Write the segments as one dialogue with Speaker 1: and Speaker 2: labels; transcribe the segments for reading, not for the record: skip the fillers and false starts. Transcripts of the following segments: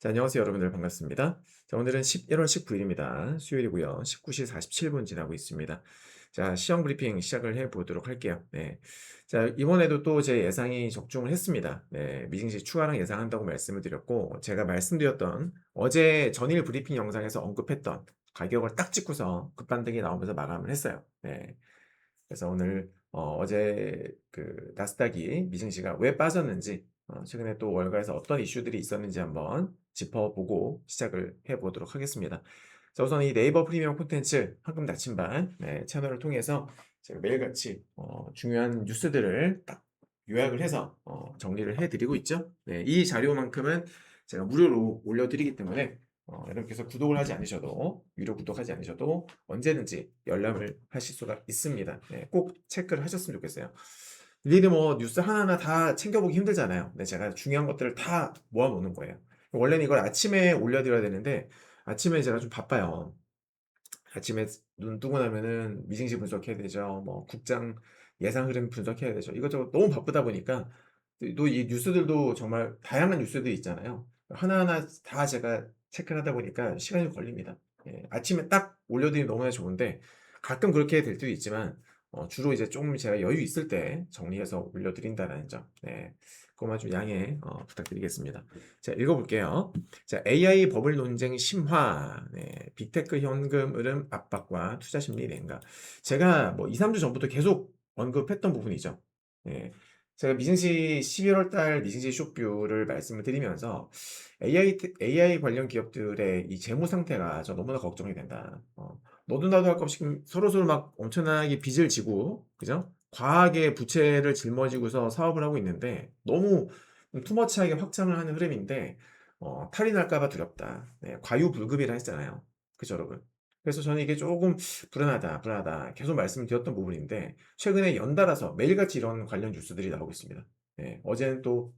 Speaker 1: 자, 안녕하세요, 여러분들 반갑습니다. 자, 오늘은 11월 19일입니다. 수요일이고요. 19시 47분 지나고 있습니다. 자, 시험 브리핑 시작을 해 보도록 할게요. 네. 자, 이번에도 또 제 예상이 적중을 했습니다. 네, 미증시 추가랑 예상한다고 말씀을 드렸고, 제가 말씀드렸던 어제 전일 브리핑 영상에서 언급했던 가격을 딱 찍고서 급반등이 나오면서 마감을 했어요. 네. 그래서 오늘 어제 그 나스닥이 미증시가 왜 빠졌는지 최근에 또 월가에서 어떤 이슈들이 있었는지 한번 짚어보고 시작을 해보도록 하겠습니다. 자, 우선 이 네이버 프리미엄 콘텐츠 황금 나침반 채널을 통해서 제가 매일같이 중요한 뉴스들을 딱 요약을 해서 정리를 해드리고 있죠. 네, 이 자료만큼은 제가 무료로 올려드리기 때문에 여러분께서 구독을 하지 않으셔도 유료 구독하지 않으셔도 언제든지 열람을 하실 수가 있습니다. 네, 꼭 체크를 하셨으면 좋겠어요. 일일이 뭐 뉴스 하나하나 다 챙겨보기 힘들잖아요. 근데 제가 중요한 것들을 다 모아놓는 거예요. 원래는 이걸 아침에 올려드려야 되는데 아침에 제가 좀 바빠요. 아침에 눈 뜨고 나면은 미증시 분석해야 되죠. 뭐 국장 예상 흐름 분석해야 되죠. 이것저것 너무 바쁘다 보니까 또 이 뉴스들도 정말 다양한 뉴스들이 있잖아요. 하나하나 다 제가 체크를 하다 보니까 시간이 걸립니다. 예, 아침에 딱 올려드리면 너무나 좋은데 가끔 그렇게 될 때도 있지만 주로 이제 좀 제가 여유 있을 때 정리해서 올려드린다는 점. 네, 그것만 좀 양해 부탁드리겠습니다. 자, 읽어볼게요. 자, AI 버블 논쟁 심화, 네, 빅테크 현금 흐름 압박과 투자 심리 냉각. 제가 뭐 2, 3주 전부터 계속 언급했던 부분이죠. 네, 제가 미증시 11월 달 미증시 쇼뷰를 말씀을 드리면서 AI 관련 기업들의 이 재무 상태가 저 너무나 걱정이 된다. 너도 나도 할 것 없이 서로서로 막 엄청나게 빚을 지고, 그죠? 과하게 부채를 짊어지고서 사업을 하고 있는데 너무 투머치하게 확장을 하는 흐름인데 탈이 날까봐 두렵다. 네, 과유불급이라 했잖아요. 그죠, 여러분? 그래서 저는 이게 조금 불안하다. 계속 말씀드렸던 부분인데, 최근에 연달아서 매일같이 이런 관련 뉴스들이 나오고 있습니다. 네, 어제는 또,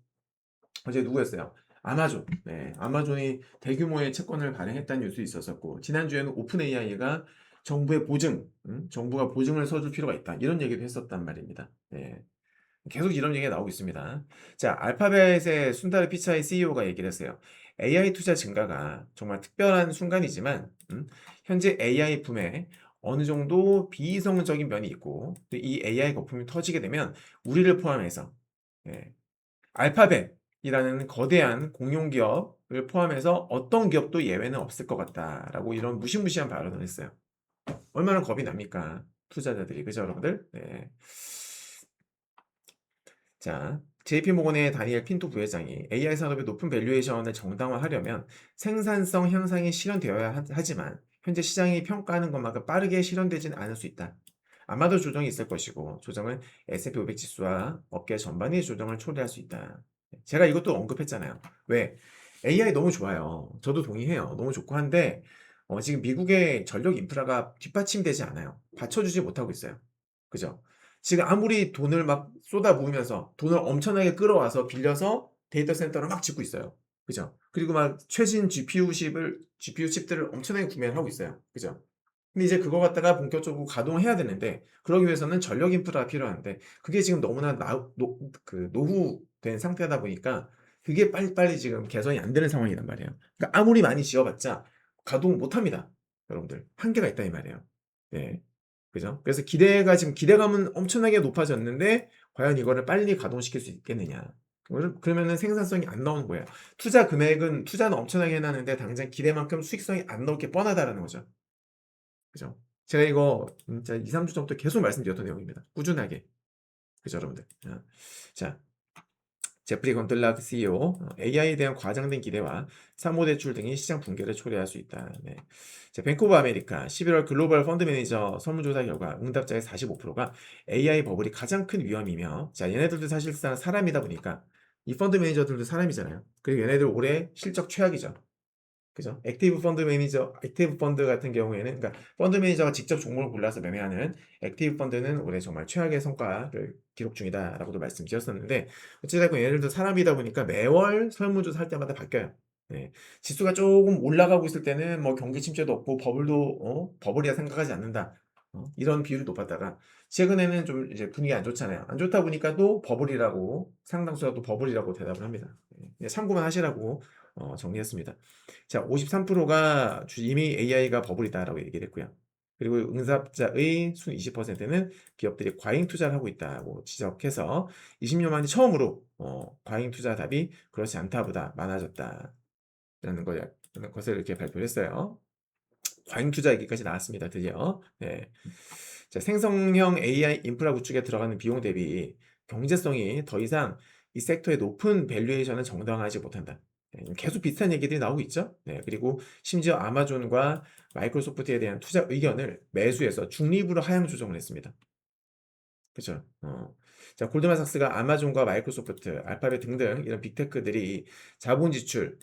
Speaker 1: 어제 누구였어요? 아마존. 네, 아마존이 대규모의 채권을 발행했다는 뉴스 있었었고, 지난주에는 오픈 AI가 정부의 보증, 정부가 보증을 서줄 필요가 있다. 이런 얘기도 했었단 말입니다. 네. 계속 이런 얘기가 나오고 있습니다. 자, 알파벳의 순다르 피차이 CEO가 얘기를 했어요. AI 투자 증가가 정말 특별한 순간이지만, 현재 AI 붐에 어느 정도 비이성적인 면이 있고, 또 이 AI 거품이 터지게 되면 우리를 포함해서, 예, 알파벳이라는 거대한 공용 기업을 포함해서 어떤 기업도 예외는 없을 것 같다라고 이런 무시무시한 발언을 했어요. 얼마나 겁이 납니까? 투자자들이. 그죠, 여러분들? 네. 자, JP모건의 다니엘 핀토 부회장이 AI 산업의 높은 밸류에이션을 정당화하려면 생산성 향상이 실현되어야 하지만 현재 시장이 평가하는 것만큼 빠르게 실현되지는 않을 수 있다. 아마도 조정이 있을 것이고 조정은 S&P 500 지수와 업계 전반의 조정을 초래할 수 있다. 제가 이것도 언급했잖아요. 왜? AI 너무 좋아요. 저도 동의해요. 너무 좋고 한데 지금 미국의 전력 인프라가 뒷받침되지 않아요. 받쳐주지 못하고 있어요. 그죠? 지금 아무리 돈을 막 쏟아부으면서 돈을 엄청나게 끌어와서 빌려서 데이터 센터를 막 짓고 있어요. 그죠? 그리고 막 최신 GPU 칩들을 엄청나게 구매를 하고 있어요. 그죠? 근데 이제 그거 갖다가 본격적으로 가동해야 되는데, 그러기 위해서는 전력 인프라가 필요한데, 그게 지금 너무나 노후된 상태다 보니까, 그게 빨리빨리 지금 개선이 안 되는 상황이란 말이에요. 그러니까 아무리 많이 지어봤자 가동 못 합니다. 여러분들. 한계가 있다, 이 말이에요. 네. 그죠? 그래서 기대감은 엄청나게 높아졌는데 과연 이거를 빨리 가동시킬 수 있겠느냐? 그러면은 생산성이 안 나오는 거예요. 투자는 엄청나게 해놨는데 당장 기대만큼 수익성이 안 나올 게 뻔하다라는 거죠. 그죠? 제가 이거 진짜 2, 3주 전부터 계속 말씀드렸던 내용입니다. 꾸준하게. 그죠, 여러분들? 자, 제프리 건틀락 CEO, AI에 대한 과장된 기대와 사모대출 등이 시장 붕괴를 초래할 수 있다. 네. 자, 뱅크 오브 아메리카 11월 글로벌 펀드 매니저 설문조사 결과 응답자의 45%가 AI 버블이 가장 큰 위험이며, 자, 얘네들도 사실상 사람이다 보니까 이 펀드 매니저들도 사람이잖아요. 그리고 얘네들 올해 실적 최악이죠. 그죠? 액티브 펀드 같은 경우에는, 그러니까 펀드 매니저가 직접 종목을 골라서 매매하는 액티브 펀드는 올해 정말 최악의 성과를 기록 중이다라고도 말씀드렸었는데, 어찌됐건 얘네들도 사람이다 보니까 매월 설문조사 할 때마다 바뀌어요. 네. 지수가 조금 올라가고 있을 때는 뭐 경기 침체도 없고 버블이라 생각하지 않는다. 이런 비율이 높았다가 최근에는 좀 이제 분위기 안 좋잖아요. 안 좋다 보니까 또 버블이라고, 상당수가 또 버블이라고 대답을 합니다. 네. 참고만 하시라고 정리했습니다. 자, 53%가 이미 AI가 버블이다라고 얘기를 했고요. 그리고 응답자의 순 20%는 기업들이 과잉 투자를 하고 있다고 지적해서 20년 만에 처음으로 과잉 투자 답이 그렇지 않다보다 많아졌다라는 것을 이렇게 발표를 했어요. 과잉 투자 얘기까지 나왔습니다. 드디어. 네. 자, 생성형 AI 인프라 구축에 들어가는 비용 대비 경제성이 더 이상 이 섹터의 높은 밸류에이션은 정당화하지 못한다. 네, 계속 비슷한 얘기들이 나오고 있죠. 네, 그리고 심지어 아마존과 마이크로소프트에 대한 투자 의견을 매수해서 중립으로 하향 조정을 했습니다. 그죠? 자, 골드만삭스가 아마존과 마이크로소프트, 알파벳 등등 이런 빅테크들이 자본 지출,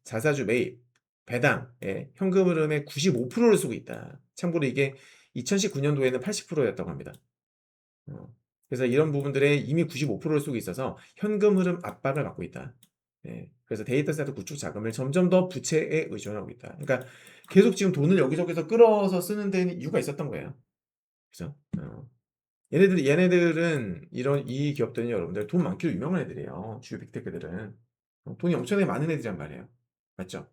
Speaker 1: 자사주 매입, 배당에 현금 흐름의 95%를 쓰고 있다. 참고로 이게 2019년도에는 80%였다고 합니다. 그래서 이런 부분들에 이미 95%를 쓰고 있어서 현금 흐름 압박을 받고 있다. 예, 그래서 데이터 센터 구축 자금을 점점 더 부채에 의존하고 있다. 그러니까 계속 지금 돈을 여기저기서 끌어서 쓰는 데는 이유가 있었던 거예요. 그죠? 얘네들은 이 기업들은 여러분들 돈 많기로 유명한 애들이에요. 주요 빅테크들은. 돈이 엄청나게 많은 애들이란 말이에요. 맞죠?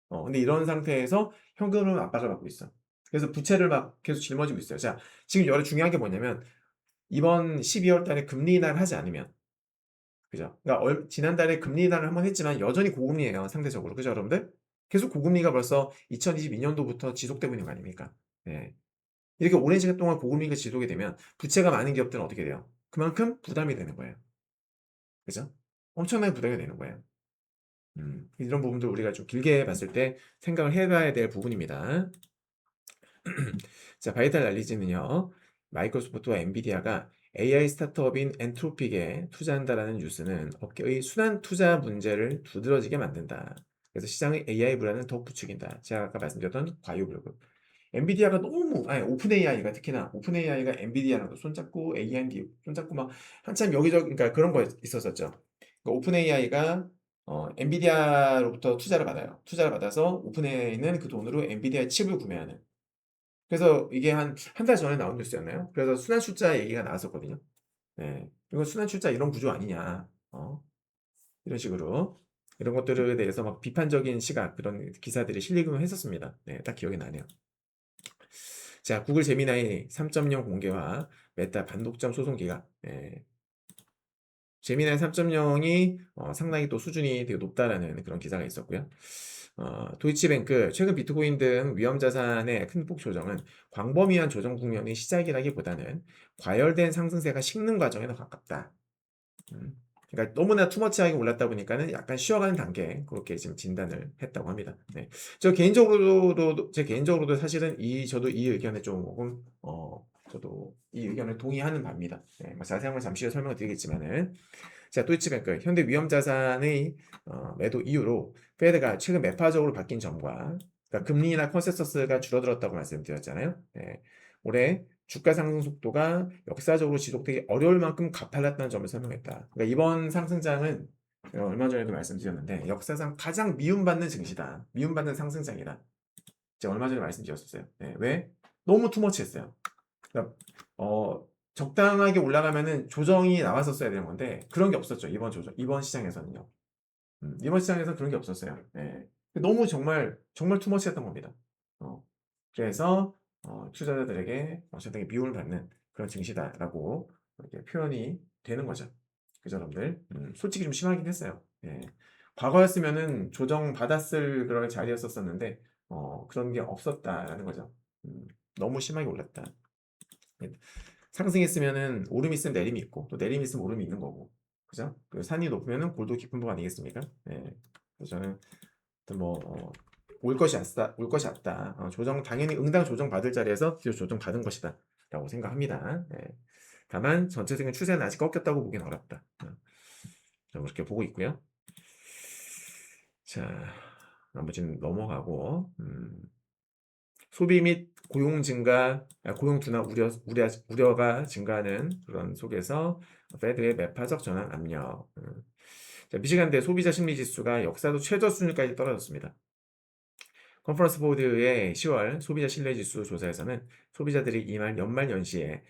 Speaker 1: 근데 이런 상태에서 현금으로 압박을 받고 있어. 그래서 부채를 막 계속 짊어지고 있어요. 자, 지금 여러 중요한 게 뭐냐면 이번 12월 달에 금리 인하를 하지 않으면 그죠? 그러니까 지난달에 금리 인하를 한번 했지만 여전히 고금리예요. 상대적으로. 그죠, 여러분들? 계속 고금리가 벌써 2022년도부터 지속되고 있는 거 아닙니까? 네. 이렇게 오랜 시간 동안 고금리가 지속이 되면 부채가 많은 기업들은 어떻게 돼요? 그만큼 부담이 되는 거예요. 그죠? 엄청나게 부담이 되는 거예요. 이런 부분도 우리가 좀 길게 봤을 때 생각을 해봐야 될 부분입니다. 자, 바이탈 날리지는요, 마이크로소프트와 엔비디아가 AI 스타트업인 엔트로픽에 투자한다라는 뉴스는 업계의 순환 투자 문제를 두드러지게 만든다. 그래서 시장의 AI 불안을 더 부추긴다. 제가 아까 말씀드렸던 과유불급. 엔비디아가 너무, 아니, 오픈 AI가 특히나, 오픈 AI가 엔비디아랑도 손잡고, AMD 손잡고 막 한참 여기저기, 그러니까 그런 거 있었었죠. 그러니까 오픈 AI가 엔비디아로부터 투자를 받아요. 투자를 받아서 오픈 AI는 그 돈으로 엔비디아 칩을 구매하는. 그래서 이게 한 달 전에 나온 뉴스였나요? 그래서 순환 출자 얘기가 나왔었거든요. 네. 이거 순환 출자 이런 구조 아니냐. 이런 식으로. 이런 것들에 대해서 막 비판적인 시각, 그런 기사들이 실리기는 했었습니다. 네, 딱 기억이 나네요. 자, 구글 제미나이 3.0 공개와 메타 반독점 소송 기각. 네. 제미나이 3.0이 상당히 또 수준이 되게 높다라는 그런 기사가 있었고요. 도이치뱅크 최근 비트코인 등 위험 자산의 큰 폭 조정은 광범위한 조정 국면의 시작이라기보다는 과열된 상승세가 식는 과정에 더 가깝다. 음. 그러니까 너무나 투머치하게 올랐다 보니까는 약간 쉬어가는 단계 그렇게 지금 진단을 했다고 합니다. 네. 제 개인적으로도 사실은 저도 이 의견에 조금 저도 이 의견을 동의하는 바입니다. 네. 뭐 자세한 건 잠시 후에 설명을 드리겠지만은 자, 도이치뱅크 현대 위험 자산의 매도 이유로 페드가 최근 매파적으로 바뀐 점과 그러니까 금리나 컨센서스가 줄어들었다고 말씀드렸잖아요. 네. 올해 주가 상승 속도가 역사적으로 지속되기 어려울 만큼 가팔랐다는 점을 설명했다. 그러니까 이번 상승장은 제가 얼마 전에도 말씀드렸는데 역사상 가장 미움받는 증시다. 미움받는 상승장이다. 제가 얼마 전에 말씀드렸었어요. 네. 왜? 너무 투머치했어요. 그러니까 적당하게 올라가면은 조정이 나왔었어야 되는 건데 그런 게 없었죠. 이번 시장에서는요. 이번 시장에서 그런 게 없었어요. 네. 너무 정말 정말 투머치했던 겁니다. 어, 그래서 투자자들에게 상당히 미움을 받는 그런 증시다라고 이렇게 표현이 되는 거죠. 그죠, 여러분들? 솔직히 좀 심하긴 했어요. 예. 과거였으면은 조정 받았을 그런 자리였었는데 그런 게 없었다라는 거죠. 너무 심하게 올랐다. 예. 상승했으면은 오름이 있으면 내림이 있고 또 내림이 있으면 오름이 있는 거고 그죠? 그 산이 높으면은 골도 깊은 법 아니겠습니까? 네. 그래서 저는 올 것이 없다, 올 것이 없다. 조정 당연히 응당 조정 받을 자리에서 조정 받은 것이다라고 생각합니다. 네. 다만 전체적인 추세는 아직 꺾였다고 보기는 어렵다. 저는 그렇게 보고 있고요. 자, 나머지는 넘어가고 소비 및 고용 증가, 고용 둔화 우려가 증가하는 그런 속에서 페드의 매파적 전환 압력. 자, 미시간대 소비자 심리 지수가 역사도 최저 수준까지 떨어졌습니다. 컨퍼런스 보드의 10월 소비자 신뢰 지수 조사에서는 소비자들이 이말 연말 연시에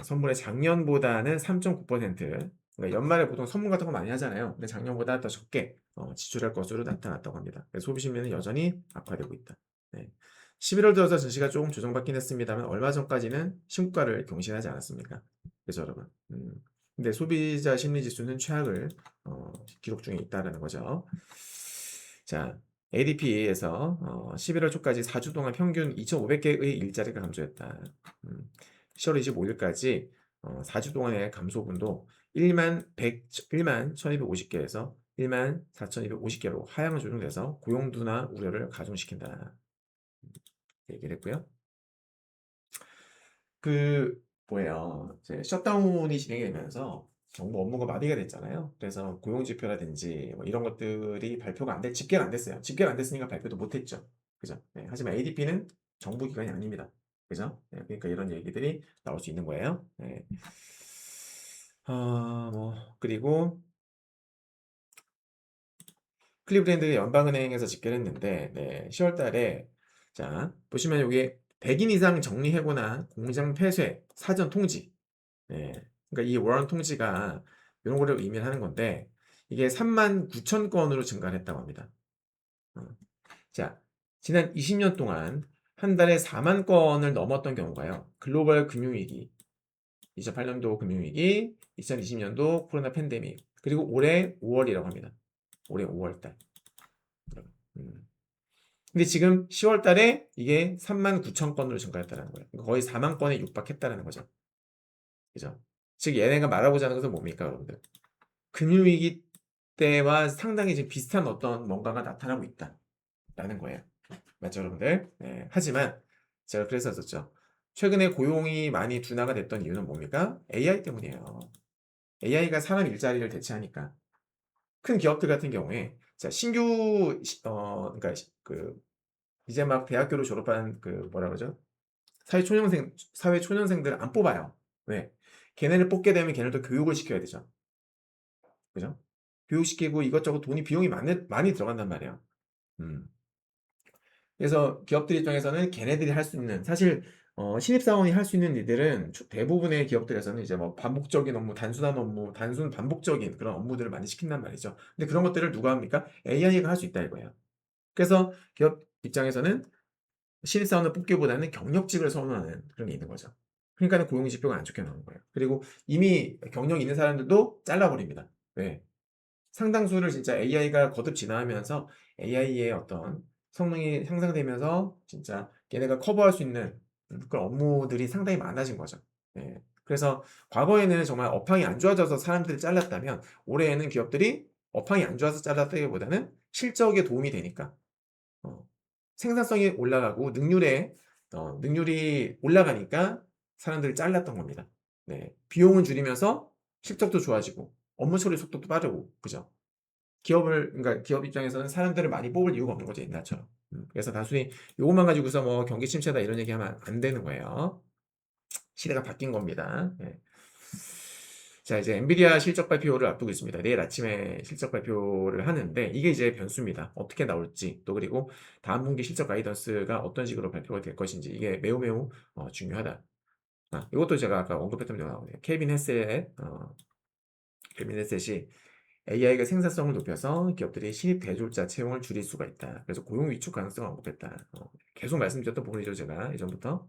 Speaker 1: 선물의 작년보다는 3.9% 그러니까 연말에 보통 선물 같은 거 많이 하잖아요. 근데 작년보다 더 적게 지출할 것으로 나타났다고 합니다. 그래서 소비 심리는 여전히 악화되고 있다. 네. 11월 들어서 증시가 조금 조정받긴 했습니다만 얼마 전까지는 신고가를 경신하지 않았습니까? 그죠, 여러분? 근데 소비자 심리 지수는 최악을 기록 중에 있다라는 거죠. 자, ADP에서 11월 초까지 4주 동안 평균 2,500개의 일자리가 감소했다. 10월 25일까지 4주 동안의 감소분도 1만 1250개에서 1만 4250개로 하향 조정돼서 고용 둔화 우려를 가중시킨다. 얘기를 했고요. 그 뭐예요? 이제 셧다운이 진행이 되면서 정부 업무가 마비가 됐잖아요. 그래서 고용 지표라든지 뭐 이런 것들이 발표가 안 돼, 집계가 안 됐어요. 집계가 안 됐으니까 발표도 못 했죠. 그죠? 네, 하지만 ADP는 정부 기관이 아닙니다. 그죠? 네, 그러니까 이런 얘기들이 나올 수 있는 거예요. 네. 뭐 그리고 클리브랜드 연방은행에서 집계를 했는데, 네, 10월 달에, 자, 보시면 여기 100인 이상 정리해고나 공장 폐쇄, 사전 통지. 네, 그러니까 이 월원 통지가 이런 거를 의미하는 건데, 이게 3만 9천 건으로 증가를 했다고 합니다. 어, 자, 지난 20년 동안 한 달에 4만 건을 넘었던 경우가요. 글로벌 금융위기, 2008년도 금융위기, 2020년도 코로나 팬데믹, 그리고 올해 5월이라고 합니다. 올해 5월 달. 음. 근데 지금 10월 달에 이게 3만 9천 건으로 증가했다는 거예요. 그러니까 거의 4만 건에 육박했다는 거죠. 그죠? 즉 얘네가 말하고자 하는 것은 뭡니까, 여러분들? 금융위기 때와 상당히 지금 비슷한 어떤 뭔가가 나타나고 있다라는 거예요. 맞죠, 여러분들? 네. 하지만 제가 그래서 썼죠. 최근에 고용이 많이 둔화가 됐던 이유는 뭡니까? AI 때문이에요. AI가 사람 일자리를 대체하니까. 큰 기업들 같은 경우에 자, 신규 그러니까 그 이제 막 대학교를 졸업한 그 뭐라 그러죠? 사회 초년생들을 안 뽑아요. 왜? 걔네를 뽑게 되면 걔네도 교육을 시켜야 되죠. 그죠? 교육시키고 이것저것 돈이 비용이 많이 들어간단 말이에요. 음. 그래서 기업들 입장에서는 걔네들이 할 수 있는 사실 신입사원이 할 수 있는 일들은 대부분의 기업들에서는 이제 뭐 반복적인 업무, 단순한 업무, 단순 반복적인 그런 업무들을 많이 시킨단 말이죠. 근데 그런 것들을 누가 합니까? AI가 할 수 있다 이거예요. 그래서 기업 입장에서는 신입사원을 뽑기보다는 경력직을 선호하는 그런 게 있는 거죠. 그러니까 고용 지표가 안 좋게 나오는 거예요. 그리고 이미 경력 있는 사람들도 잘라버립니다. 왜? 상당수를 진짜 AI가 거듭 진화하면서 AI의 어떤 성능이 향상되면서 진짜 걔네가 커버할 수 있는 그런 업무들이 상당히 많아진 거죠. 예. 그래서 과거에는 정말 업황이 안 좋아져서 사람들을 잘랐다면 올해에는 기업들이 업황이 안 좋아서 잘랐다기보다는 실적에 도움이 되니까 어, 생산성이 올라가고 능률이 올라가니까 사람들을 잘랐던 겁니다. 네. 비용은 줄이면서 실적도 좋아지고 업무 처리 속도도 빠르고 그죠? 그러니까 기업 입장에서는 사람들을 많이 뽑을 이유가 없는 거죠, 옛날처럼. 그래서 단순히 요것만 가지고서 뭐 경기 침체다 이런 얘기하면 안 되는 거예요. 시대가 바뀐 겁니다. 네. 자, 이제 엔비디아 실적 발표를 앞두고 있습니다. 내일 아침에 실적 발표를 하는데 이게 이제 변수입니다. 어떻게 나올지 또 그리고 다음 분기 실적 가이던스가 어떤 식으로 발표가 될 것인지 이게 매우 매우 중요하다. 이것도 제가 아까 언급했던 게 나오네요. 케빈 헤셋이 AI가 생산성을 높여서 기업들이 신입 대졸자 채용을 줄일 수가 있다. 그래서 고용 위축 가능성을 언급했다. 계속 말씀드렸던 부분이죠, 제가 예전부터.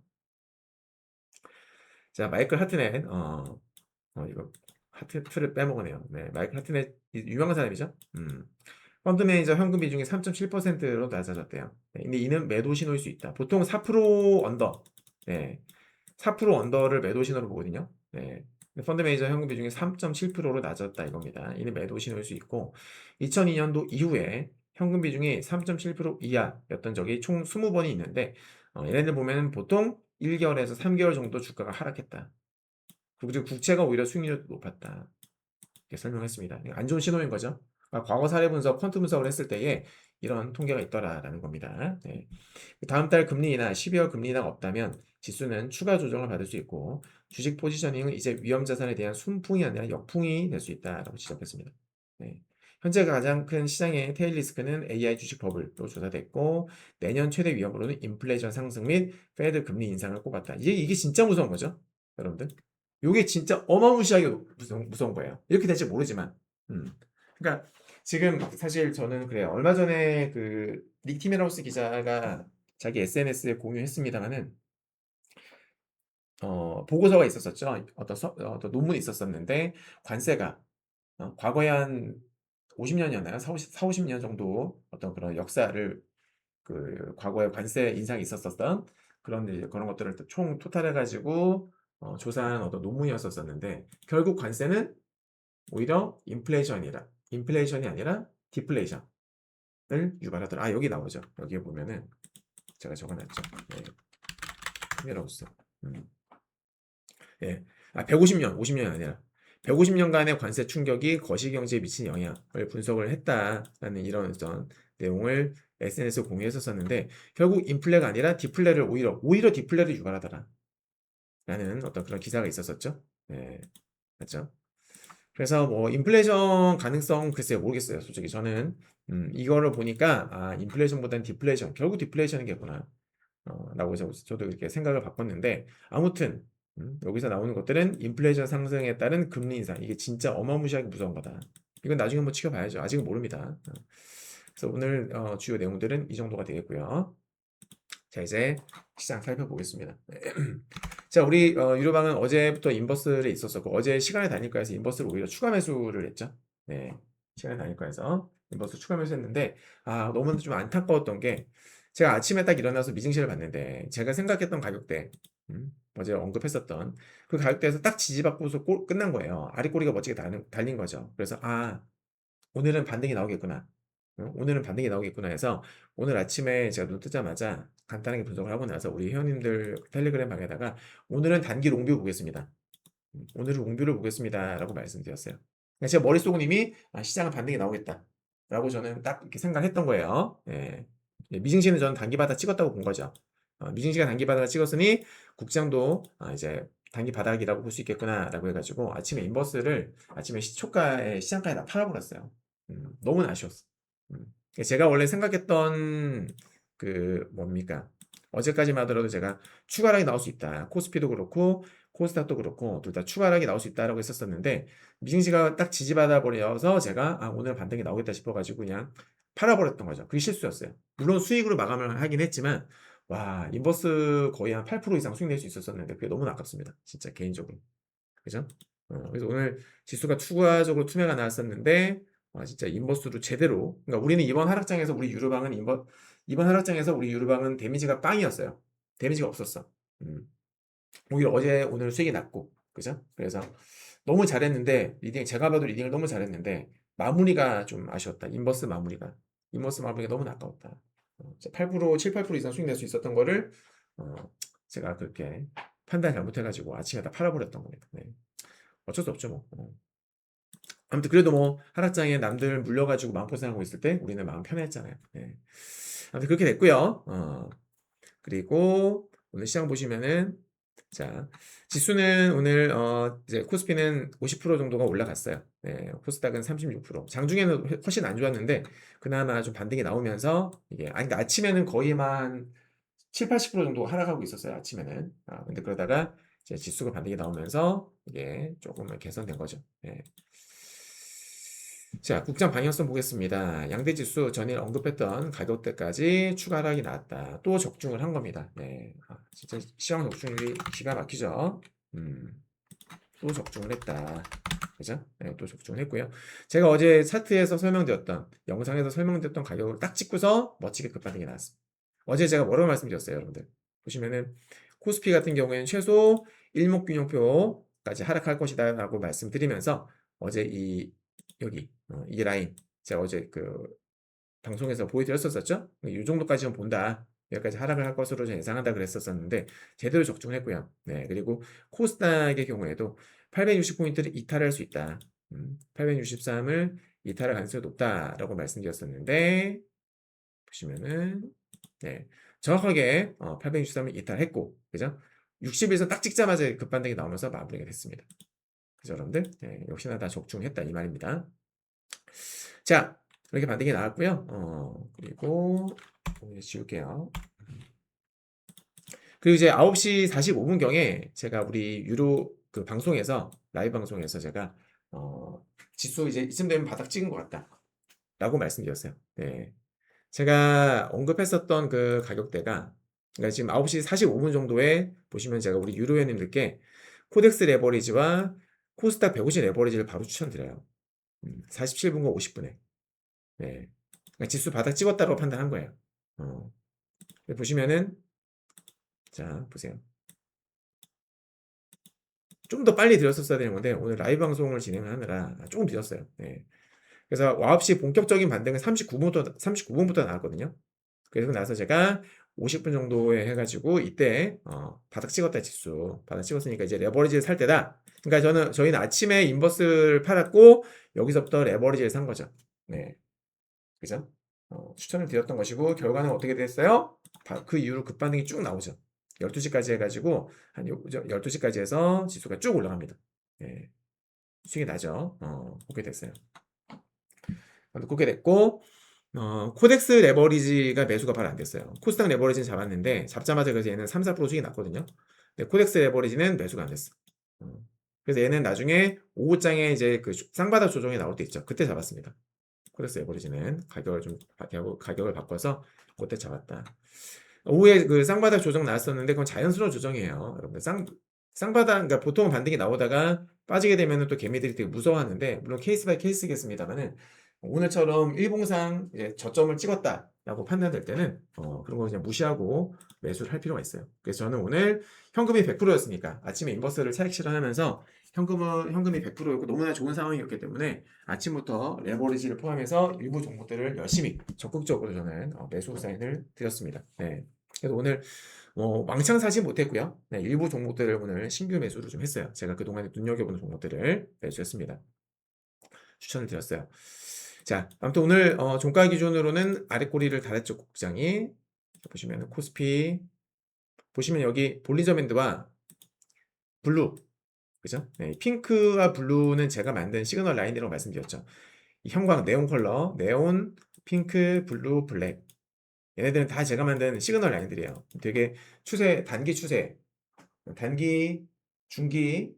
Speaker 1: 자, 마이클 하트넷, 이거 하트를 빼먹으네요. 네, 마이클 하트넷 유명한 사람이죠. 펀드 매니저 현금 비중이 3.7%로 낮아졌대요. 네, 근데 이는 매도 신호일 수 있다. 보통 4% 언더, 네, 4% 언더를 매도 신호로 보거든요. 네. 펀드 매니저 현금 비중이 3.7%로 낮았다 이겁니다. 이는 매도 신호일 수 있고 2002년도 이후에 현금 비중이 3.7% 이하였던 적이 총 20번이 있는데 얘네들 보면 보통 1개월에서 3개월 정도 주가가 하락했다. 그리고 국채가 오히려 수익률이 높았다. 이렇게 설명했습니다. 안 좋은 신호인 거죠. 과거 사례 분석, 퀀트 분석을 했을 때에 이런 통계가 있더라라는 겁니다. 네. 다음 달 금리 인하, 12월 금리 인하가 없다면 지수는 추가 조정을 받을 수 있고 주식 포지셔닝은 이제 위험 자산에 대한 순풍이 아니라 역풍이 될 수 있다라고 지적했습니다. 네. 현재 가장 큰 시장의 테일 리스크는 AI 주식 버블로 조사됐고 내년 최대 위험으로는 인플레이션 상승 및 페드 금리 인상을 꼽았다. 이게 진짜 무서운 거죠, 여러분들. 요게 진짜 어마무시하게 무서운 거예요. 이렇게 될지 모르지만. 그러니까 지금 사실 저는 그래요. 얼마 전에 그 닉 티메라우스 기자가 자기 SNS에 공유했습니다마는 보고서가 있었었죠. 어떤 논문이 있었었는데 관세가 과거에 한 50년이었나요? 50년 정도 어떤 그런 역사를 그 과거에 관세 인상이 있었었던 그런 것들을 총 토탈해 가지고 조사한 어떤 논문이었었는데 결국 관세는 오히려 인플레이션이 아니라 디플레이션을 유발하더라. 아, 여기 나오죠. 여기에 보면은 제가 적어놨죠. 네, 히메라우스. 예. 150년, 50년이 아니라 150년간의 관세 충격이 거시경제에 미친 영향을 분석을 했다라는 이런 어떤 내용을 SNS에 공유했었었는데 결국 인플레가 아니라 디플레를 오히려 디플레를 유발하더라. 라는 어떤 그런 기사가 있었었죠. 네. 맞죠? 그래서 뭐 인플레이션 가능성 글쎄요 모르겠어요. 솔직히 저는 이거를 보니까 인플레이션보다는 디플레이션 결국 디플레이션이겠구나. 라고 저도 이렇게 생각을 바꿨는데 아무튼 여기서 나오는 것들은 인플레이션 상승에 따른 금리 인상 이게 진짜 어마무시하게 무서운 거다. 이건 나중에 한번 지켜봐야죠. 아직은 모릅니다. 그래서 오늘 주요 내용들은 이 정도가 되겠고요. 자 이제 시장 살펴보겠습니다. 자 우리 유료방은 어제부터 인버스를 있었었고 어제 시간의 단일가에서 인버스를 오히려 추가 매수를 했죠. 네, 시간의 단일가에서 인버스 추가 매수했는데 너무 좀 안타까웠던 게 제가 아침에 딱 일어나서 미증시를 봤는데 제가 생각했던 가격대 어제 언급했었던 그 가격대에서 딱 지지받고서 끝난 거예요. 아리꼬리가 멋지게 달린 거죠. 그래서 오늘은 반등이 나오겠구나. 오늘은 반등이 나오겠구나 해서 오늘 아침에 제가 눈 뜨자마자 간단하게 분석을 하고 나서 우리 회원님들 텔레그램 방에다가 오늘은 단기 롱뷰 보겠습니다. 오늘은 롱뷰를 보겠습니다. 라고 말씀드렸어요. 그러니까 제 머릿속은 이미 시장은 반등이 나오겠다. 라고 저는 딱 이렇게 생각을 했던 거예요. 예. 미증시는 저는 단기 바닥 찍었다고 본 거죠. 미증시가 단기 바닥을 찍었으니 국장도 이제 단기 바닥이라고 볼 수 있겠구나 라고 해가지고 아침에 시초가에 시장가에 다 팔아버렸어요. 너무나 아쉬웠어. 제가 원래 생각했던 그 뭡니까 어제까지만 하더라도 제가 추가락이 나올 수 있다. 코스피도 그렇고 코스닥도 그렇고 둘 다 추가락이 나올 수 있다라고 했었었는데 미증시가 딱 지지받아 버려서 제가 오늘 반등이 나오겠다 싶어가지고 그냥 팔아버렸던 거죠. 그게 실수였어요. 물론 수익으로 마감을 하긴 했지만 와 인버스 거의 한 8% 이상 수익 낼 수 있었었는데 그게 너무 아깝습니다. 진짜 개인적으로. 그죠? 그래서 오늘 지수가 추가적으로 투매가 나왔었는데 진짜 인버스로 제대로 그러니까 우리는 이번 하락장에서 우리 유로방은 데미지가 빵이었어요. 데미지가 없었어. 오히려 어제 오늘 수익이 났고 그죠? 그래서 너무 잘했는데 제가 봐도 리딩을 너무 잘했는데 마무리가 좀 아쉬웠다. 인버스 마무리가 너무 아까웠다. 8% 7, 8% 이상 수익 낼 수 있었던 거를 제가 그렇게 판단 잘못해가지고 아침에 다 팔아버렸던 겁니다. 네. 어쩔 수 없죠 뭐. 아무튼 그래도 뭐 하락장에 남들 물려가지고 마음고생하고 있을 때 우리는 마음 편했잖아요. 네. 아무튼 그렇게 됐고요. 그리고 오늘 시장 보시면은 자 지수는 오늘 이제 코스피는 50% 정도가 올라갔어요. 네, 코스닥은 36%. 장중에는 훨씬 안 좋았는데 그나마 좀 반등이 나오면서 근데 아침에는 거의만 7, 80% 정도 하락하고 있었어요. 아침에는. 근데 그러다가 이제 지수가 반등이 나오면서 이게 조금 개선된 거죠. 네. 자, 국장 방향성 보겠습니다. 양대 지수 전일 언급했던 가격대까지 추가 하락이 나왔다. 또 적중을 한 겁니다. 네. 진짜 시장 적중률이 기가 막히죠. 또 적중을 했다. 그죠? 네, 또 적중을 했고요. 제가 어제 차트에서 영상에서 설명드렸던 가격을 딱 찍고서 멋지게 급반등이 나왔습니다. 어제 제가 뭐라고 말씀드렸어요, 여러분들? 보시면은 코스피 같은 경우에는 최소 일목균형표까지 하락할 것이다 라고 말씀드리면서 어제 여기 이 라인 제가 어제 그 방송에서 보여드렸었죠. 이 정도까지는 본다. 여기까지 하락을 할 것으로 예상한다 그랬었는데 제대로 적중을 했고요. 네, 그리고 코스닥의 경우에도 860포인트를 이탈할 수 있다. 863을 이탈할 가능성이 높다라고 말씀드렸었는데 보시면은 네, 정확하게 863을 이탈했고 그죠? 60에서 딱 찍자마자 급반등이 나오면서 마무리가 됐습니다. 그죠 여러분들? 네, 역시나 다 적중했다 이 말입니다. 자 이렇게 반등이 나왔고요. 그리고 지울게요. 그리고 이제 9시 45분경에 제가 우리 유로 그 방송에서 라이브 방송에서 제가 지수 이제 이쯤 되면 바닥 찍은 것 같다라고 말씀드렸어요. 네. 제가 언급했었던 그 가격대가 그러니까 지금 9시 45분 정도에 보시면 제가 우리 유료회원님들께 코덱스 레버리지와 코스닥 150 레버리지를 바로 추천드려요. 47분과 50분에. 네. 그러니까 지수 바닥 찍었다고 판단한 거예요. 보시면은 자 보세요. 좀 더 빨리 드렸었어야 되는 건데 오늘 라이브 방송을 진행하느라 조금 늦었어요. 네. 그래서 9시 본격적인 반등은 39분부터 나왔거든요. 그래서 나서 제가 50분 정도에 해가지고 이때 바닥 찍었다 지수 바닥 찍었으니까 이제 레버리지를 살 때다. 그러니까 저희는 아침에 인버스를 팔았고 여기서부터 레버리지를 산 거죠. 네, 그죠? 추천을 드렸던 것이고 결과는 어떻게 됐어요? 그 이후로 급반등이 쭉 나오죠. 12시까지 해가지고 한 12시까지 해서 지수가 쭉 올라갑니다. 네, 수익이 나죠. 그렇게 됐어요. 그렇게 됐고 코덱스 레버리지가 매수가 바로 안 됐어요. 코스닥 레버리지는 잡았는데 잡자마자 그래서 얘는 3, 4% 수익이 났거든요. 근데 코덱스 레버리지는 매수가 안 됐어. 그래서 얘는 나중에 오후장에 이제 그 쌍바닥 조정이 나올 때 있죠. 그때 잡았습니다. 코덱스 레버리지는 가격을 바꿔서 그때 잡았다. 오후에 그 쌍바닥 조정 나왔었는데 그건 자연스러운 조정이에요. 여러분들 쌍바닥 그러니까 보통은 반등이 나오다가 빠지게 되면 또 개미들이 되게 무서워하는데 물론 케이스 바이 케이스겠습니다만은 오늘처럼 일봉상 저점을 찍었다라고 판단될 때는 그런 거 그냥 무시하고 매수를 할 필요가 있어요. 그래서 저는 오늘 현금이 100%였으니까 아침에 인버스를 차익 실현하면서 현금이 100%였고 너무나 좋은 상황이었기 때문에 아침부터 레버리지를 포함해서 일부 종목들을 열심히 적극적으로 저는 매수 사인을 드렸습니다. 네. 그래서 오늘 왕창 사지 못했고요. 네, 일부 종목들을 오늘 신규 매수를 좀 했어요. 제가 그동안에 눈여겨보는 종목들을 매수했습니다. 추천을 드렸어요. 자, 아무튼 오늘 종가 기준으로는 아래 꼬리를 달았죠. 국장이 보시면 코스피 보시면 여기 볼린저 밴드와 블루 그죠? 네, 핑크와 블루는 제가 만든 시그널 라인이라고 말씀드렸죠. 이 형광 네온 컬러 네온 핑크 블루 블랙 얘네들은 다 제가 만든 시그널 라인들이에요. 되게 단기 추세 단기 중기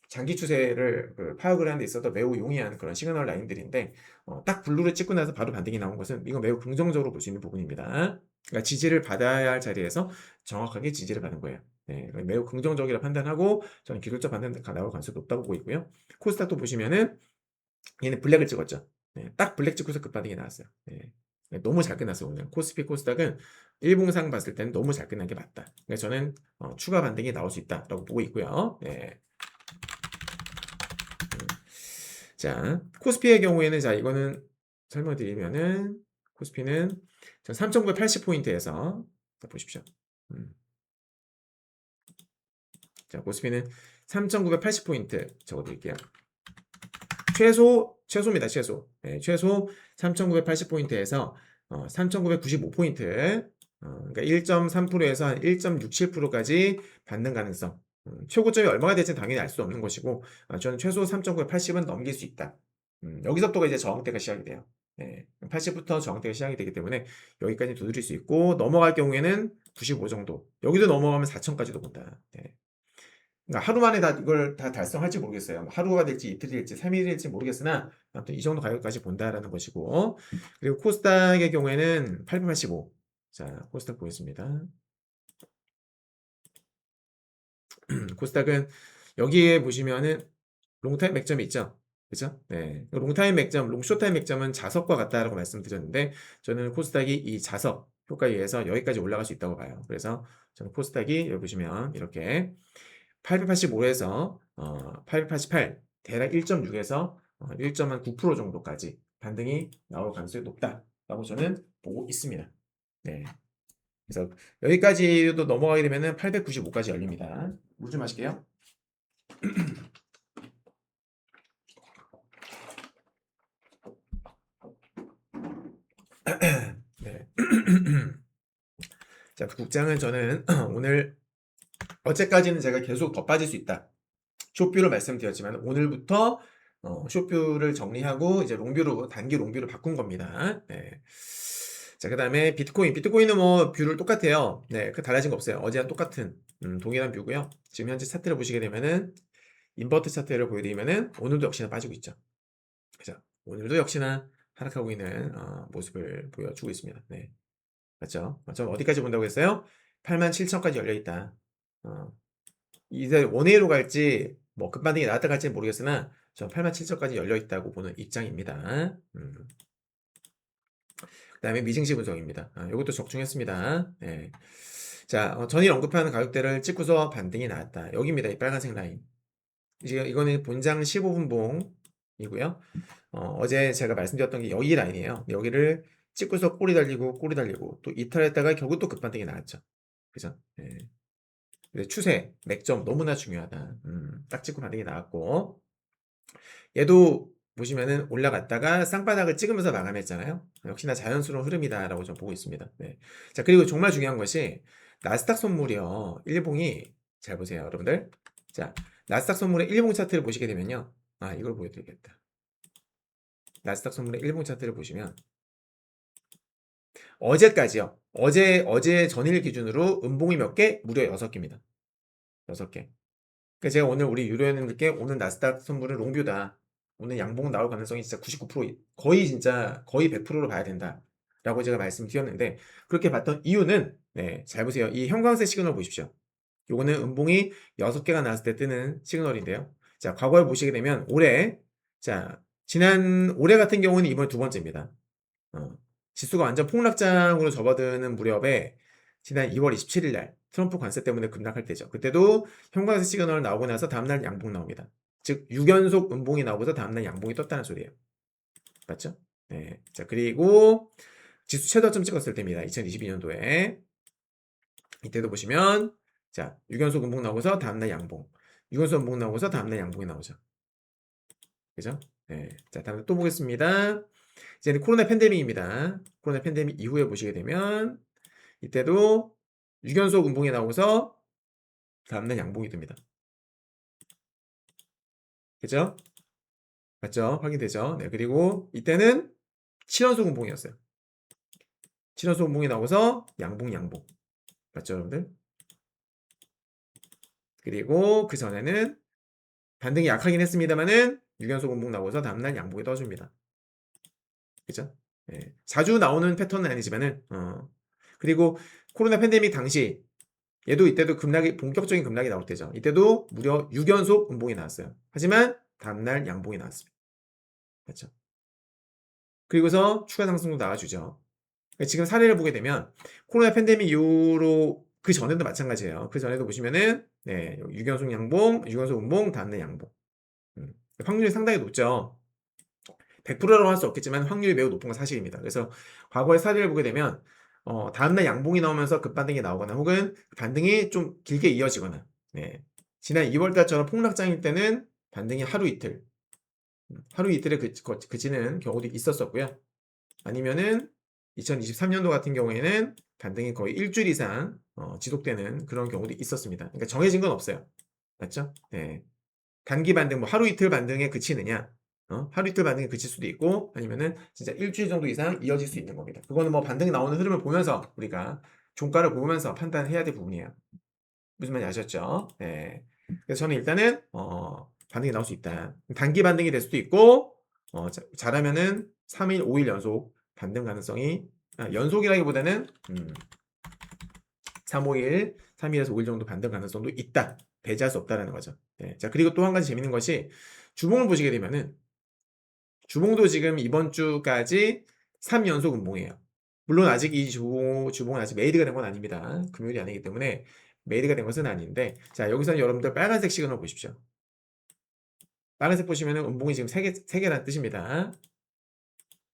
Speaker 1: 장기 추세를 파악을 하는 데 있어서 매우 용이한 그런 시그널 라인들인데 딱 블루를 찍고 나서 바로 반등이 나온 것은 이건 매우 긍정적으로 볼 수 있는 부분입니다. 그러니까 지지를 받아야 할 자리에서 정확하게 지지를 받은 거예요. 네, 매우 긍정적이라 판단하고 저는 기술적 반등 나올 가능성이 높다고 보고 있고요. 코스닥도 보시면은 얘는 블랙을 찍었죠. 네, 딱 블랙 찍고서 급반등이 나왔어요. 네, 너무 잘 끝났어요. 오늘 코스피 코스닥은 일봉상 봤을 때는 너무 잘 끝난 게 맞다. 그래서 저는 추가 반등이 나올 수 있다라고 보고 있고요. 네. 자, 코스피의 경우에는 자, 이거는 설명드리면은 코스피는 3,980포인트에서 보십시오. 자, 코스피는 3,980포인트 적어드릴게요. 최소입니다, 최소. 네, 최소 3,980포인트에서 3,995포인트. 그러니까 1.3%에서 한 1.67%까지 받는 가능성. 최고점이 얼마가 될지는 당연히 알 수 없는 것이고, 저는 최소 3,980은 넘길 수 있다. 여기서부터가 이제 저항대가 시작이 돼요. 네, 80부터 저항대가 시작이 되기 때문에 여기까지 두드릴 수 있고, 넘어갈 경우에는 95 정도. 여기도 넘어가면 4,000까지도 본다. 네. 그러니까 하루 만에 이걸 다 달성할지 모르겠어요. 하루가 될지 이틀이 될지 3일이 될지 모르겠으나 아무튼 이 정도 가격까지 본다라는 것이고 그리고 코스닥의 경우에는 885. 자, 코스닥 보겠습니다. 코스닥은 여기에 보시면은 롱타임 맥점이 있죠. 그죠? 네. 롱타임 맥점, 롱쇼타임 맥점은 자석과 같다라고 말씀드렸는데 저는 코스닥이 이 자석 효과에 의해서 여기까지 올라갈 수 있다고 봐요. 그래서 저는 코스닥이 여기 보시면 이렇게 885에서 888 대략 1.6에서 1.9% 정도까지 반등이 나올 가능성이 높다라고 저는 보고 있습니다. 네. 그래서 여기까지도 넘어가게 되면은 895까지 열립니다. 물 좀 마실게요. 네. 자, 국장은 저는 오늘 어제까지는 제가 계속 더 빠질 수 있다. 숏뷰로 말씀드렸지만 오늘부터 숏뷰를 정리하고 이제 롱뷰로 단기 롱뷰로 바꾼 겁니다. 네. 자, 그다음에 비트코인은 뭐 뷰를 똑같아요. 네, 그 달라진 거 없어요. 어제랑 똑같은 동일한 뷰고요. 지금 현재 차트를 보시게 되면은 인버트 차트를 보여드리면은 오늘도 역시나 빠지고 있죠. 그죠? 오늘도 역시나 하락하고 있는 모습을 보여주고 있습니다. 네. 맞죠? 전 어디까지 본다고 했어요? 87,000까지 열려 있다. 이제 원웨이로 갈지 뭐 급반등이 나왔다 갈지는 모르겠으나 전 87,000까지 열려 있다고 보는 입장입니다. 그다음에 미증시 분석입니다. 이것도 적중했습니다. 네. 자, 전일 언급한 가격대를 찍고서 반등이 나왔다. 여기입니다. 이 빨간색 라인. 이거는 본장 15분봉이고요. 어제 제가 말씀드렸던 게 여기 라인이에요. 여기를 찍고서 꼬리 달리고 또 이탈했다가 결국 또 급반등이 나왔죠. 그죠? 네. 추세, 맥점 너무나 중요하다. 딱 찍고 반등이 나왔고 얘도 보시면은 올라갔다가 쌍바닥을 찍으면서 마감했잖아요. 역시나 자연스러운 흐름이다라고 좀 보고 있습니다. 네. 자, 그리고 정말 중요한 것이 나스닥 선물이요. 일봉이 잘 보세요, 여러분들. 자, 나스닥 선물의 일봉 차트를 보시게 되면요. 이걸 보여드리겠다. 나스닥 선물의 일봉 차트를 보시면 어제까지요. 어제 전일 기준으로 음봉이 몇 개? 무려 6개입니다. 6개. 그러니까 제가 오늘 우리 유료연님들께 오늘 나스닥 선물은 롱뷰다. 오늘 양봉 나올 가능성이 진짜 99% 거의 진짜 거의 100%로 봐야 된다. 라고 제가 말씀드렸는데 그렇게 봤던 이유는 네, 잘 보세요. 이 형광색 시그널 보십시오. 요거는 음봉이 6개가 나왔을 때 뜨는 시그널인데요. 자, 과거에 보시게 되면 올해 지난 올해 같은 경우는 이번 두 번째입니다. 지수가 완전 폭락장으로 접어드는 무렵에 지난 2월 27일 날 트럼프 관세 때문에 급락할 때죠. 그때도 형광색 시그널 나오고 나서 다음날 양봉 나옵니다. 즉 6연속 음봉이 나오고서 다음날 양봉이 떴다는 소리예요. 맞죠? 네. 자, 그리고 지수 최저점 찍었을 때입니다. 2022년도에 이때도 보시면 6연속 음봉 나오고서 다음날 양봉, 6연속 음봉 나오고서 다음날 양봉이 나오죠. 그죠? 네. 자, 다음 또 보겠습니다. 이제는 코로나 팬데믹입니다. 코로나 팬데믹 이후에 보시게 되면 이때도 6연속 음봉이 나오고서 다음날 양봉이 듭니다. 그죠? 맞죠? 확인되죠? 네, 그리고 이때는 7연속 음봉이었어요. 7연속 음봉이 나오고서 양봉. 맞죠, 여러분들? 그리고 그 전에는 반등이 약하긴 했습니다만은 6연속 음봉 나오고서 다음날 양봉이 떠줍니다. 그죠? 네. 자주 나오는 패턴은 아니지만은, 그리고 코로나 팬데믹 당시 얘도 이때도 본격적인 급락이 나올 때죠. 이때도 무려 6연속 음봉이 나왔어요. 하지만 다음날 양봉이 나왔습니다. 그렇죠? 그리고서 추가 상승도 나와주죠. 지금 사례를 보게 되면 코로나 팬데믹 이후로 그 전에도 마찬가지예요. 그 전에도 보시면은 6연속 양봉, 6연속 음봉, 다음날 양봉. 확률이 상당히 높죠. 100%라고 할 수 없겠지만 확률이 매우 높은 건 사실입니다. 그래서 과거의 사례를 보게 되면 다음날 양봉이 나오면서 급반등이 나오거나 혹은 반등이 좀 길게 이어지거나 지난 2월달처럼 폭락장일 때는 반등이 하루 이틀에 그치는 경우도 있었었고요. 아니면은 2023년도 같은 경우에는 반등이 거의 일주일 이상 지속되는 그런 경우도 있었습니다. 그러니까 정해진 건 없어요. 맞죠? 네. 단기 반등, 뭐 하루 이틀 반등에 그치느냐? 하루 이틀 반등에 그칠 수도 있고 아니면은 진짜 일주일 정도 이상 이어질 수 있는 겁니다. 그거는 뭐 반등이 나오는 흐름을 보면서 우리가 종가를 보면서 판단해야 될 부분이에요. 무슨 말인지 아셨죠? 네. 그래서 저는 일단은 반등이 나올 수 있다. 단기 반등이 될 수도 있고 잘하면은 3일, 5일 연속 반등 가능성이 연속이라기보다는 3, 5일, 3일에서 5일 정도 반등 가능성도 있다. 배제할 수 없다라는 거죠. 네. 자, 그리고 또 한 가지 재밌는 것이 주봉을 보시게 되면은 주봉도 지금 이번 주까지 3연속 음봉이에요. 물론 아직 이 주봉은 아직 메이드가 된 건 아닙니다. 금요일이 아니기 때문에 메이드가 된 것은 아닌데 자, 여기서는 여러분들 빨간색 시그널 보십시오. 빨간색 보시면은 음봉이 지금 3개라는 뜻입니다.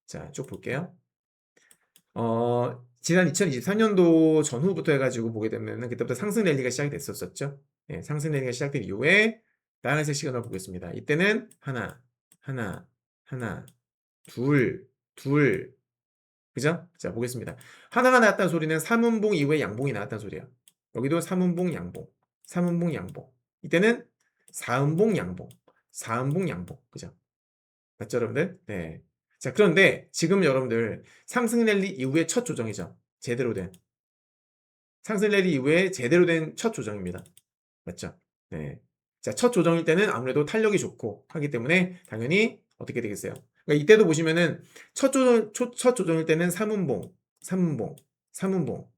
Speaker 1: 자, 쭉 볼게요. 지난 2023년도 전후부터 해가지고 보게 되면은 그때부터 상승 랠리가 시작이 됐었죠. 네, 상승 랠리가 시작된 이후에 빨간색 시그널 보겠습니다. 이때는 하나, 둘, 그죠? 자, 보겠습니다. 하나가 나왔다는 소리는 3음봉 이후에 양봉이 나왔다는 소리예요. 여기도 3음봉 양봉, 3음봉 양봉. 이때는 4음봉 양봉, 4음봉 양봉. 그죠? 맞죠, 여러분들? 네. 자, 그런데 지금 여러분들 상승 랠리 이후에 첫 조정이죠. 제대로 된. 상승 랠리 이후에 제대로 된 첫 조정입니다. 맞죠? 네. 자, 첫 조정일 때는 아무래도 탄력이 좋고 하기 때문에 당연히 어떻게 되겠어요? 그러니까 이때도 보시면은 첫 조정일 때는 삼음봉, 삼음봉, 삼음봉.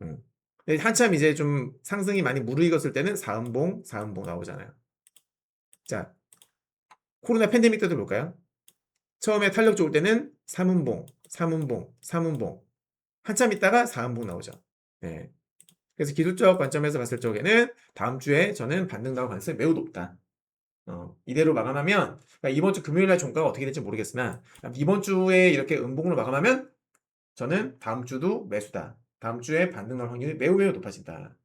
Speaker 1: 음. 근데 한참 이제 좀 상승이 많이 무르익었을 때는 사음봉, 사음봉 나오잖아요. 자, 코로나 팬데믹 때도 볼까요? 처음에 탄력 좋을 때는 삼음봉, 삼음봉, 삼음봉. 한참 있다가 사음봉 나오죠. 네. 그래서 기술적 관점에서 봤을 적에는 다음 주에 저는 반등 나올 가능성이 매우 높다. 이대로 마감하면 그러니까 이번 주 금요일 날 종가가 어떻게 될지 모르겠으나 이번 주에 이렇게 음봉으로 마감하면 저는 다음 주도 매수다. 다음 주에 반등 나올 확률이 매우 매우 높아진다.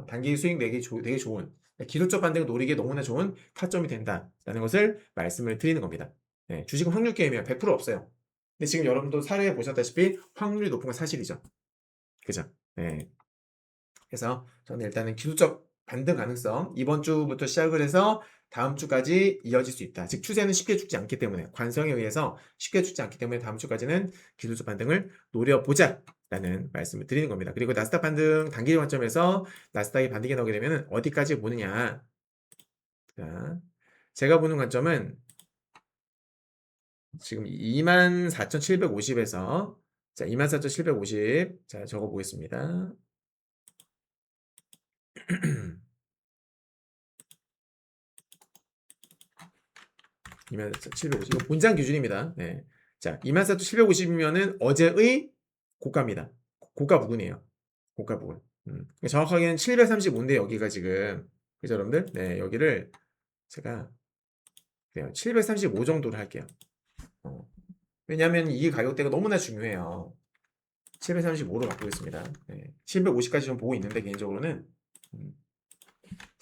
Speaker 1: 단기 수익 내기 되게 좋은 기술적 반등을 노리기에 너무나 좋은 타점이 된다라는 것을 말씀을 드리는 겁니다. 네, 주식은 확률 게임이에요. 100% 없어요. 근데 지금 여러분도 사례에 보셨다시피 확률이 높은 건 사실이죠. 그죠? 네. 그래서 저는 일단은 기술적 반등 가능성 이번 주부터 시작을 해서 다음 주까지 이어질 수 있다. 즉 추세는 쉽게 죽지 않기 때문에 관성에 의해서 쉽게 죽지 않기 때문에 다음 주까지는 기술적 반등을 노려보자 라는 말씀을 드리는 겁니다. 그리고 나스닥 반등 단기 관점에서 나스닥이 반등이 나오게 되면 어디까지 보느냐. 자, 제가 보는 관점은 지금 24,750에서 자, 24,750 자, 적어 보겠습니다. 24,750 이거 본장 기준입니다. 네. 자, 24,750이면은 어제의 고가입니다. 고가 부근이에요. 고가 부근. 정확하게는 735인데 여기가 지금 그죠 여러분들? 네, 여기를 제가 그래요. 735 정도로 할게요. 왜냐하면 이 가격대가 너무나 중요해요. 735로 바꾸겠습니다. 네. 750까지 좀 보고 있는데 개인적으로는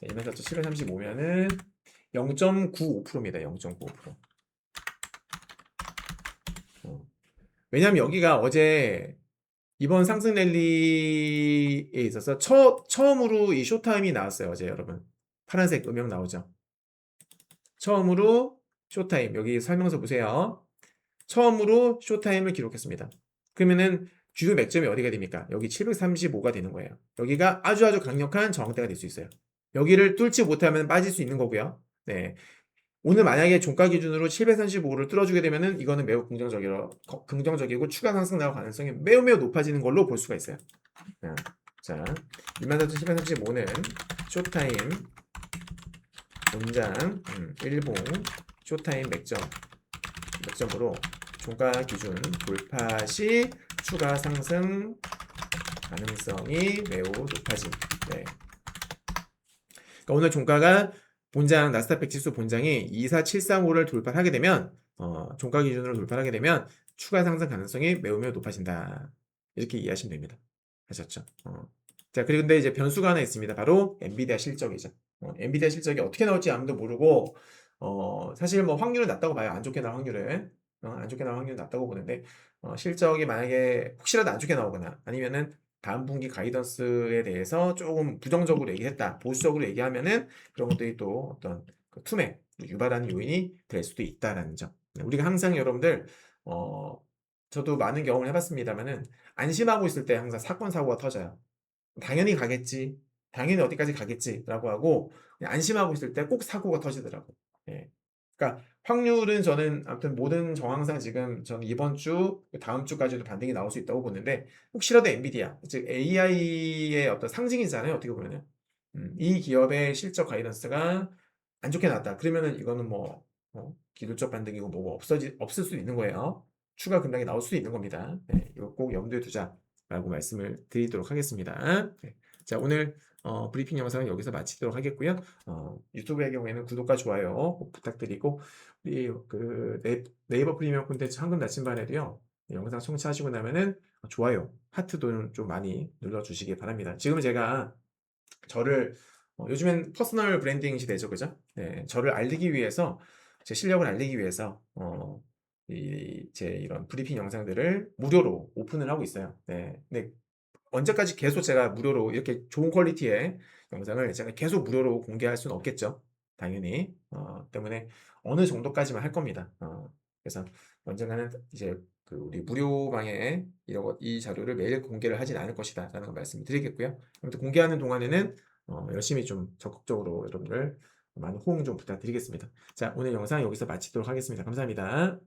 Speaker 1: 24,735면은 0.95%입니다. 0.95%. 왜냐하면 여기가 어제 이번 상승 랠리에 있어서 처음으로 이 쇼타임이 나왔어요. 어제 여러분. 파란색 음영 나오죠. 처음으로 쇼타임. 여기 설명서 보세요. 처음으로 쇼타임을 기록했습니다. 그러면은 주요 맥점이 어디가 됩니까? 여기 735가 되는 거예요. 여기가 아주 강력한 저항대가 될 수 있어요. 여기를 뚫지 못하면 빠질 수 있는 거고요. 네. 오늘 만약에 종가 기준으로 735를 뚫어주게 되면은 이거는 매우 긍정적이고 추가 상승 나올 가능성이 매우 높아지는 걸로 볼 수가 있어요. 자, 24,735는 쇼타임 본장 일봉 쇼타임 맥점으로 종가 기준 돌파 시 추가 상승 가능성이 매우 높아진. 네. 그러니까 오늘 종가가 본장 나스닥 100 지수 본장이 24735를 돌파하게 되면 종가 기준으로 돌파하게 되면 추가 상승 가능성이 매우 높아진다. 이렇게 이해하시면 됩니다. 아셨죠? 자, 그리고 근데 이제 변수가 하나 있습니다. 바로 엔비디아 실적이죠. 엔비디아 실적이 어떻게 나올지 아무도 모르고 사실 뭐 확률은 낮다고 봐요. 안 좋게 나올 확률은 안 좋게 나올 확률은 낮다고 보는데 실적이 만약에 혹시라도 안 좋게 나오거나 아니면은 다음 분기 가이던스에 대해서 조금 부정적으로 얘기했다, 보수적으로 얘기하면은 그런 것들이 또 어떤 그 투매, 유발하는 요인이 될 수도 있다라는 점. 우리가 항상 여러분들, 저도 많은 경험을 해봤습니다만은 안심하고 있을 때 항상 사건, 사고가 터져요. 당연히 가겠지, 당연히 어디까지 가겠지라고 하고 그냥 안심하고 있을 때 꼭 사고가 터지더라고. 예. 그러니까 확률은 저는 아무튼 모든 정황상 지금 저는 이번 주, 다음 주까지도 반등이 나올 수 있다고 보는데 혹시라도 엔비디아, 즉 AI의 어떤 상징이잖아요. 어떻게 보면은 이 기업의 실적 가이던스가 안 좋게 나왔다. 그러면은 이거는 뭐 기술적 반등이고 뭐가 없을 수 있는 거예요. 추가 급락이 나올 수 있는 겁니다. 네, 이거 꼭 염두에 두자라고 말씀을 드리도록 하겠습니다. 네. 자, 오늘 브리핑 영상은 여기서 마치도록 하겠고요. 유튜브의 경우에는 구독과 좋아요 꼭 부탁드리고 우리 그 네이버 프리미엄 콘텐츠 황금 나침반에도요. 영상 청취하시고 나면은 좋아요, 하트도 좀 많이 눌러주시기 바랍니다. 지금 제가 저를 요즘엔 퍼스널 브랜딩 시대죠, 그죠? 네, 저를 알리기 위해서 제 실력을 알리기 위해서 제 이런 브리핑 영상들을 무료로 오픈을 하고 있어요. 네, 근데 언제까지 계속 제가 무료로 이렇게 좋은 퀄리티의 영상을 제가 계속 무료로 공개할 수는 없겠죠. 당연히 때문에 어느 정도까지만 할 겁니다. 그래서 언젠가는 이제 그 우리 무료방에 이 자료를 매일 공개를 하진 않을 것이다 라는 걸 말씀드리겠고요. 아무튼 공개하는 동안에는 열심히 좀 적극적으로 여러분들 많은 호응 좀 부탁드리겠습니다. 자, 오늘 영상 여기서 마치도록 하겠습니다. 감사합니다.